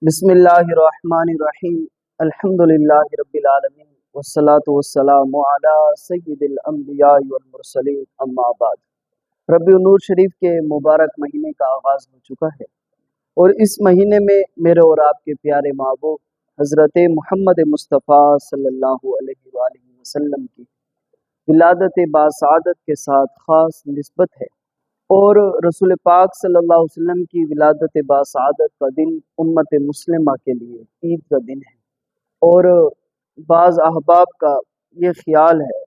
بسم اللہ الرحمن الرحیم الحمدللہ رب العالمین والصلاة والسلام علی سید الانبیاء والمرسلین اما بعد۔ ربیع النور شریف کے مبارک مہینے کا آغاز ہو چکا ہے اور اس مہینے میں میرے اور آپ کے پیارے محبوب حضرت محمد مصطفیٰ صلی اللہ علیہ وآلہ وسلم کی ولادت باسعادت کے ساتھ خاص نسبت ہے، اور رسول پاک صلی اللہ علیہ وسلم کی ولادت باسعادت کا دن امت مسلمہ کے لیے عید کا دن ہے۔ اور بعض احباب کا یہ خیال ہے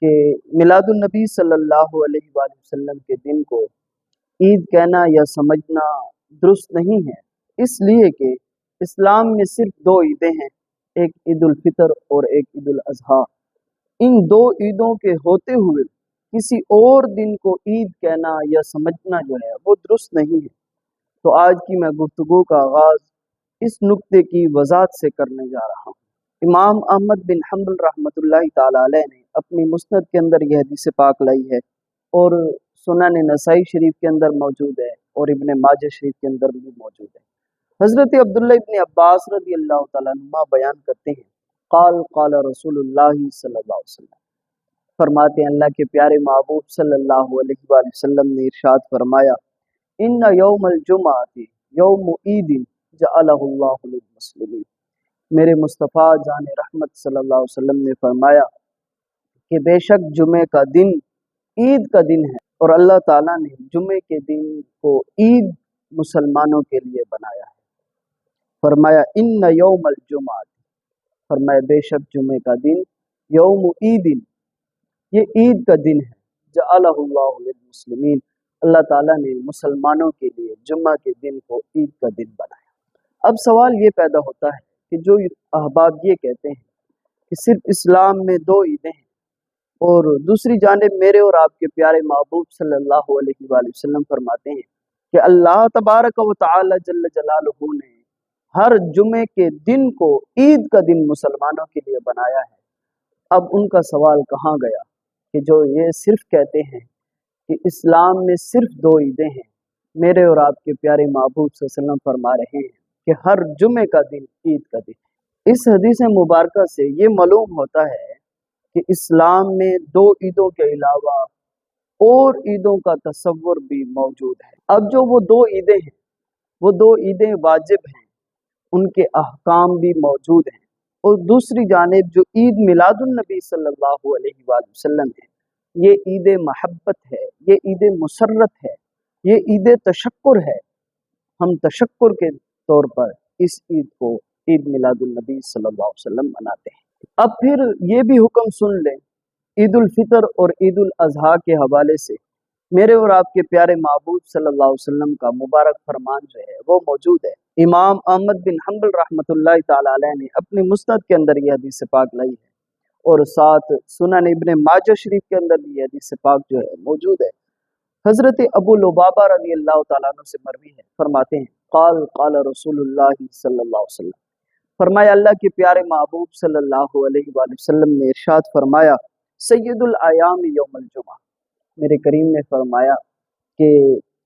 کہ میلاد النبی صلی اللہ علیہ وآلہ وسلم کے دن کو عید کہنا یا سمجھنا درست نہیں ہے، اس لیے کہ اسلام میں صرف دو عیدیں ہیں، ایک عید الفطر اور ایک عید الاضحیٰ۔ ان دو عیدوں کے ہوتے ہوئے کسی اور دن کو عید کہنا یا سمجھنا جو ہے وہ درست نہیں ہے۔ تو آج کی میں گفتگو کا آغاز اس نکتے کی وضاحت سے کرنے جا رہا ہوں۔ امام احمد بن حنبل رحمۃ اللہ تعالی علیہ نے اپنی مسند کے اندر یہ حدیث پاک لائی ہے، اور سنن نسائی شریف کے اندر موجود ہے، اور ابن ماجہ شریف کے اندر بھی موجود ہے۔ حضرت عبداللہ ابن عباس رضی اللہ تعالیٰ عنہما بیان کرتے ہیں، قال قال رسول اللہ صلی اللہ علیہ وسلم، فرماتے ہیں اللہ کے پیارے محبوب صلی اللہ علیہ وآلہ وسلم نے ارشاد فرمایا، ان یوم الجمعۃ یوم عید جعلہ اللہ للمسلمین۔ میرے مصطفیٰ جان رحمت صلی اللہ علیہ وسلم نے فرمایا کہ بے شک جمعے کا دن عید کا دن ہے، اور اللہ تعالیٰ نے جمعے کے دن کو عید مسلمانوں کے لیے بنایا ہے۔ فرمایا ان یوم الجمعۃ، فرمایا بے شک جمعے کا دن یوم عید، یہ عید کا دن ہے، جعلہ اللہ للمسلمین، اللہ تعالیٰ نے مسلمانوں کے لیے جمعہ کے دن کو عید کا دن بنایا۔ اب سوال یہ پیدا ہوتا ہے کہ جو احباب یہ کہتے ہیں کہ صرف اسلام میں دو عیدیں ہیں، اور دوسری جانب میرے اور آپ کے پیارے محبوب صلی اللہ علیہ وآلہ وسلم فرماتے ہیں کہ اللہ تبارک و تعالی جل جلالہ نے ہر جمعے کے دن کو عید کا دن مسلمانوں کے لیے بنایا ہے۔ اب ان کا سوال کہاں گیا کہ جو یہ صرف کہتے ہیں کہ اسلام میں صرف دو عیدیں ہیں؟ میرے اور آپ کے پیارے محبوب صلی اللہ علیہ وسلم فرما رہے ہیں کہ ہر جمعے کا دن عید کا دن ہے۔ اس حدیث مبارکہ سے یہ معلوم ہوتا ہے کہ اسلام میں دو عیدوں کے علاوہ اور عیدوں کا تصور بھی موجود ہے۔ اب جو وہ دو عیدیں ہیں، وہ دو عیدیں واجب ہیں، ان کے احکام بھی موجود ہیں، اور دوسری جانب جو عید میلاد النبی صلی اللہ علیہ وآلہ وسلم ہے، یہ عید محبت ہے، یہ عید مسرت ہے، یہ عید تشکر ہے۔ ہم تشکر کے طور پر اس عید کو عید میلاد النبی صلی اللہ علیہ وسلم مناتے ہیں۔ اب پھر یہ بھی حکم سن لیں، عید الفطر اور عید الاضحیٰ کے حوالے سے میرے اور آپ کے پیارے محبوب صلی اللہ علیہ وسلم کا مبارک فرمان جو ہے وہ موجود ہے۔ امام احمد بن حنبل رحمۃ اللہ تعالی علیہ نے اپنی مسند کے اندر یہ حدیث پاک لائی ہے، اور ساتھ سنن ابن ماجہ شریف کے اندر بھی یہ حدیث پاک جو ہے موجود ہے۔ حضرت ابو لبابہ رضی اللہ تعالیٰ عنہ سے مروی ہے، فرماتے ہیں قال قال رسول اللہ صلی اللہ علیہ وسلم، فرمایا اللہ کے پیارے محبوب صلی اللہ علیہ وآلہ وسلم نے ارشاد فرمایا، سید الایام یوم الجمعہ، میرے کریم نے فرمایا کہ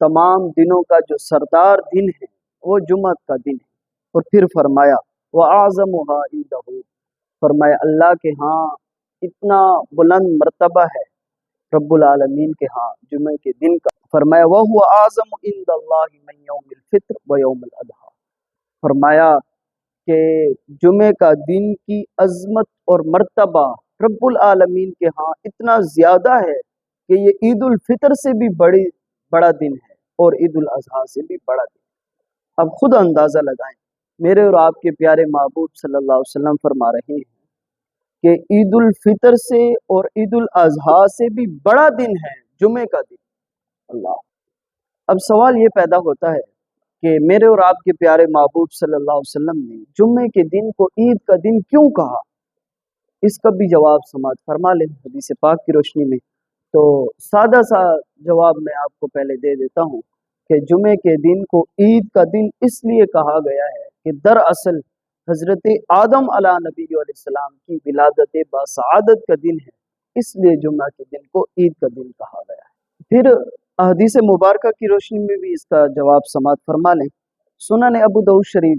تمام دنوں کا جو سردار دن ہے وہ جمعہ کا دن ہے، اور پھر فرمایا وَأَعْظَمُهَا عِندَهُ، فرمایا اللہ کے ہاں اتنا بلند مرتبہ ہے رب العالمین کے ہاں جمعے کے دن کا۔ فرمایا وَهُوَ أَعْظَمُ عِندَ اللَّهِ مِنْ يَوْمِ الْفِطْرِ وَيَوْمِ الْأَضْحَىٰ، فرمایا کہ جمعے کا دن کی عظمت اور مرتبہ رب العالمین کے ہاں اتنا زیادہ ہے کہ یہ عید الفطر سے بھی بڑا دن ہے، اور عید الاضحیٰ سے بھی بڑا دن ہے۔ اب خود اندازہ لگائیں، میرے اور آپ کے پیارے محبوب صلی اللہ علیہ وسلم فرما رہے ہیں کہ عید الفطر سے اور عید الاضحیٰ سے بھی بڑا دن ہے جمعے کا دن۔ اللہ، اب سوال یہ پیدا ہوتا ہے کہ میرے اور آپ کے پیارے محبوب صلی اللہ علیہ وسلم نے جمعے کے دن کو عید کا دن کیوں کہا؟ اس کا بھی جواب سماعت فرما لیں حدیث پاک کی روشنی میں۔ تو سادہ سا جواب میں آپ کو پہلے دے دیتا ہوں کہ جمعے کے دن کو عید کا دن اس لیے کہا گیا ہے کہ دراصل حضرت آدم علیہ نبی علیہ السلام کی ولادت باسعادت کا دن ہے، اس لیے جمعہ کے دن کو عید کا دن کہا گیا ہے۔ پھر حدیث مبارکہ کی روشنی میں بھی اس کا جواب سماعت فرما لیں۔ سنن ابو داؤد شریف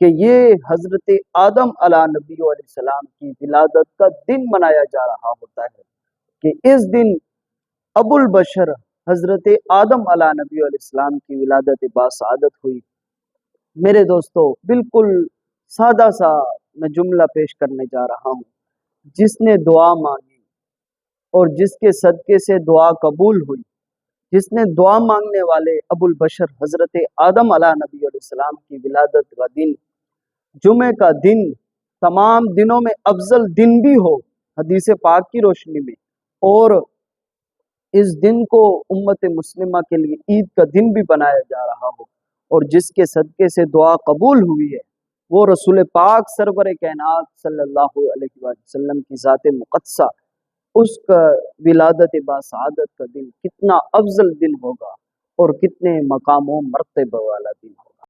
کہ یہ حضرت آدم علیہ نبی علیہ السلام کی ولادت کا دن منایا جا رہا ہوتا ہے، کہ اس دن ابو البشر حضرت آدم علیہ نبی علیہ السلام کی ولادت باسعادت ہوئی۔ میرے دوستو، بالکل سادہ سا میں جملہ پیش کرنے جا رہا ہوں۔ جس نے دعا مانگی اور جس کے صدقے سے دعا قبول ہوئی، جس نے دعا مانگنے والے ابو البشر حضرت آدم علیہ نبی علیہ السلام کی ولادت کا دن، جمعہ کا دن، تمام دنوں میں افضل دن بھی ہو حدیث پاک کی روشنی میں، اور اس دن کو امت مسلمہ کے لیے عید کا دن بھی بنایا جا رہا ہو، اور جس کے صدقے سے دعا قبول ہوئی ہے وہ رسول پاک سرور کائنات صلی اللہ علیہ وسلم کی ذات مقدسہ، اس کا ولادت باسعادت کا دن کتنا افضل دن ہوگا اور کتنے مقام و مرتبہ والا دن ہوگا۔